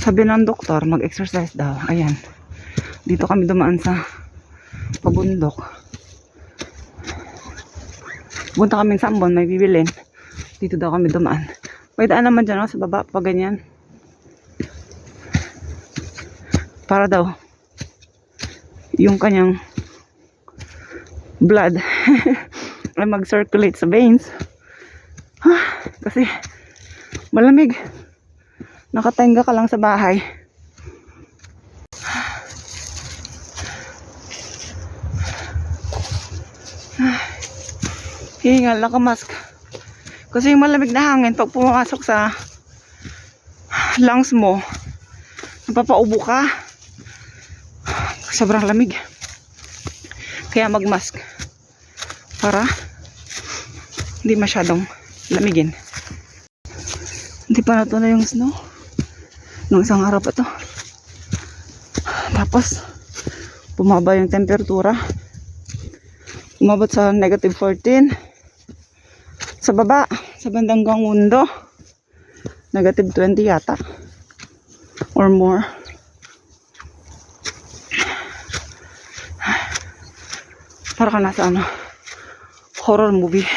Sabi ng doktor, mag-exercise daw. Ayan. Dito kami dumaan sa pabundok. Punta kami sa Ambon, may bibilin. Dito daw kami dumaan. May daan naman dyan, sa baba, pa ganyan. Para daw yung kanyang blood ay mag-circulate sa veins. Kasi malamig. Nakatenga ka lang sa bahay. Hingal, naka-mask. Kasi yung malamig na hangin, pag pumasok sa lungs mo, napapaubo ka. Sobrang lamig. Kaya mag-mask. Para hindi masyadong lamigin. Hindi pa natunay yung snow. Nung isang araw pa to. Tapos, bumaba yung temperatura. Umabot sa -14. Sa baba, sa bandang Gangmundo, -20 yata. Or more. Para ka nasa horror movie.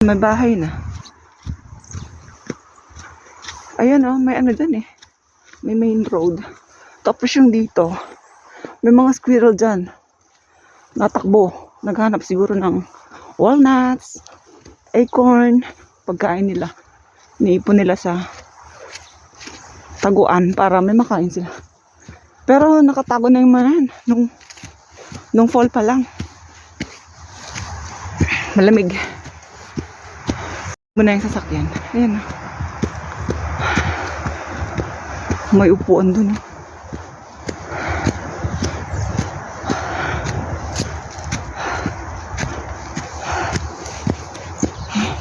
May bahay na. Ayan may ano dyan eh. May main road. Tapos yung dito, may mga squirrel dyan. Natakbo. Naghanap siguro ng walnuts, acorn, pagkain nila. Niipon nila sa taguan para may makain sila. Pero nakatago na yung manan nung fall pa lang. Malamig. Muna yung sasakyan. Ayan. May upuan dun.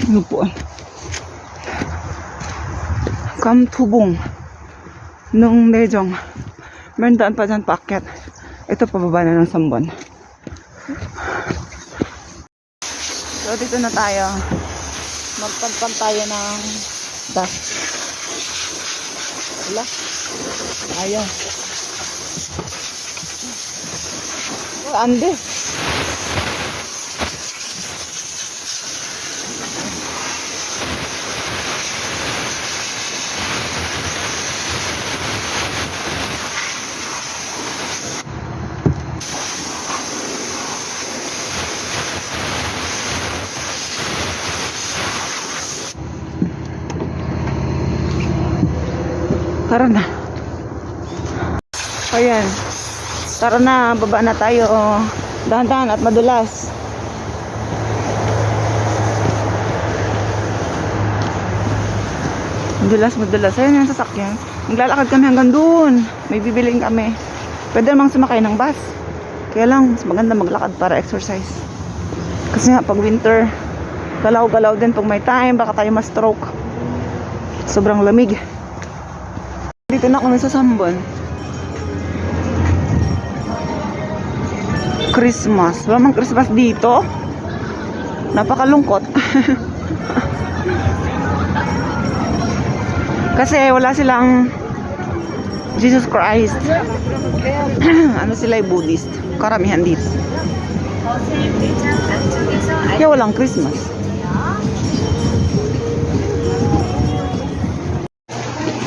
May upuan. Kamtubong. Nung Medjong. Meron daan pa dyan paakyat. Ito pababa na ng Sambon. So dito na tayo. Magpagpag tayo ng bus. Wala. Ayaw. Ande. Tara na. Ayan. Tara na, baba na tayo. Dahan-dahan at madulas. Madulas. Ayan yung sasakyan. Maglalakad kami hanggang doon. May bibiling kami. Pwede namang sumakay ng bus. Kaya lang, mas maganda maglakad para exercise. Kasi nga, pag winter, galaw-galaw din pag may time. Baka tayo ma-stroke. Sobrang lamig. Dito na kami sa Sambon. Christmas. Wala mang Christmas dito. Napakalungkot. Kasi wala silang Jesus Christ. Ano sila ay Buddhist. Karamihan dito. Kaya walang Christmas.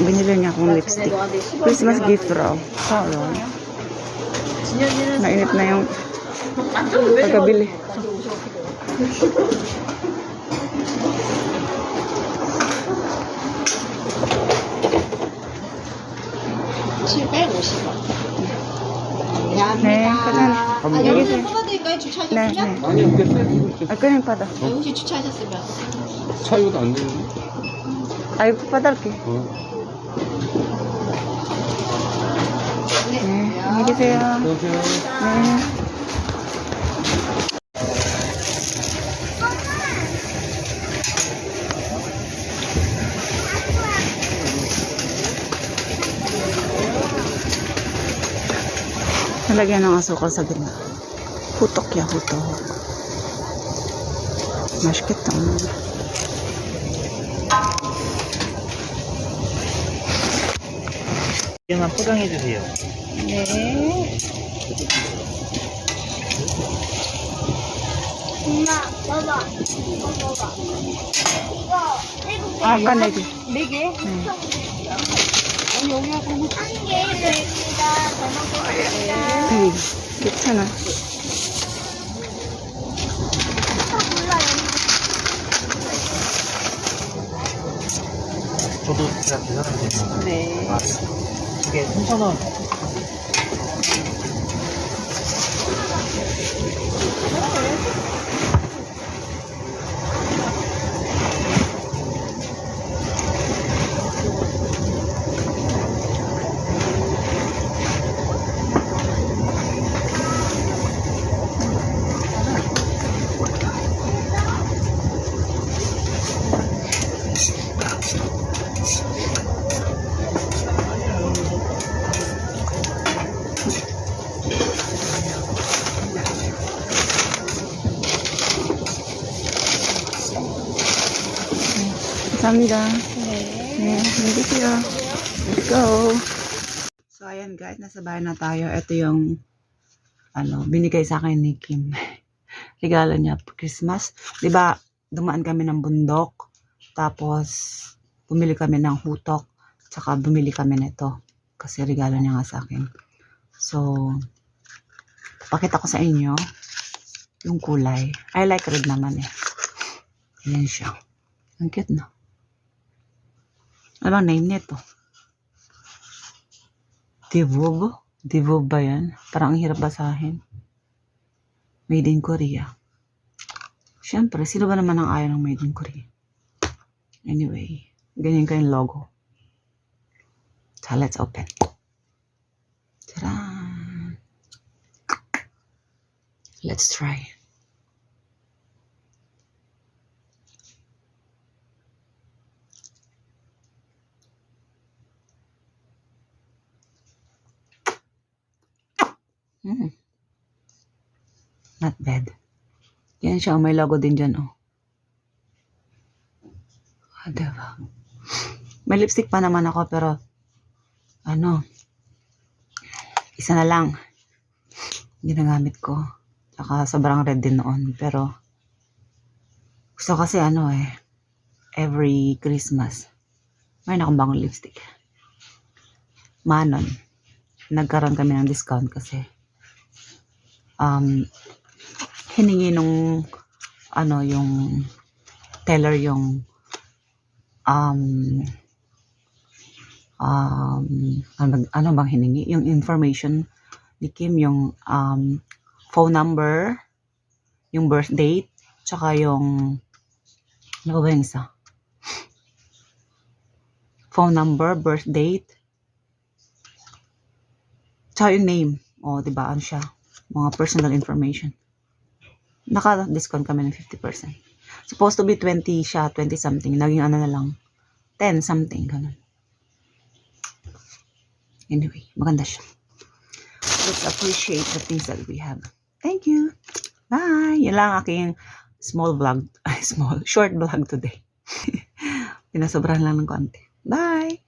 Binili niya akong lipstick. Christmas gift raw. Salo. Nainit na yung pagkabili. 네, 괜찮아. 여기 뽑아드릴까요? 주차하셨으면? 네. 아니, 그냥 받아. 혹시 주차하셨으면? 차 이것도 안 되는데? Ay, papadalki. 안녕히 계세요. 네. Nalagyan ng asukal sa gitna. Hutok ya, hutok. 맛있겠다. 이만 포장해 주세요. 네. 엄마, 봐봐. 이거 봐봐. 이거 일곱 개. 아까 내기. 네 개? 여기 하고 한 개. 여기다 더 넣고. 네. 괜찮아. 저도 제가 계산하면 되나요? 네. 이게 3,000원. 감사합니다. 네, 안녕히 계세요. Let's go. So, ayan guys, nasa bahay na tayo. Ito yung, binigay sa akin ni Kim. Regalo niya for Christmas. Diba, dumaan kami ng bundok. Tapos, bumili kami ng hutok. Tsaka, bumili kami nito. Kasi regalo niya nga sa akin. So, pakita ko sa inyo yung kulay. I like red naman eh. Ayan siya. Ang cute na. Ano ang name nito? Divob? Divob ba yan? Parang ang hirap basahin. Made in Korea. Siyempre, sino ba naman ang ayaw ng Made in Korea? Anyway, ganyan ka yung logo. So, let's open. Tadaan! Let's try. Not bad. Yan siya, may logo din dyan, oh. Diba? May lipstick pa naman ako, pero, isa na lang. Ginagamit ko. Tsaka sobrang red din noon, pero, gusto kasi every Christmas, may akong bagong lipstick. Manon. Nagkaroon kami ng discount kasi, hiningi nung yung teller yung ano bang hiningi yung information ni Kim, yung phone number, yung birth date, tsaka yung ano ba yung isa, phone number, birth date, tsaka yung name. Diba, ano siya, mga personal information. Naka-discount kami ng 50%. Supposed to be 20 siya, 20 something. Naging na lang, 10 something, ganun. Anyway, maganda siya. Let's appreciate the things that we have. Thank you. Bye. Yan lang aking short vlog today. Pinasobrahan lang ng konti. Bye.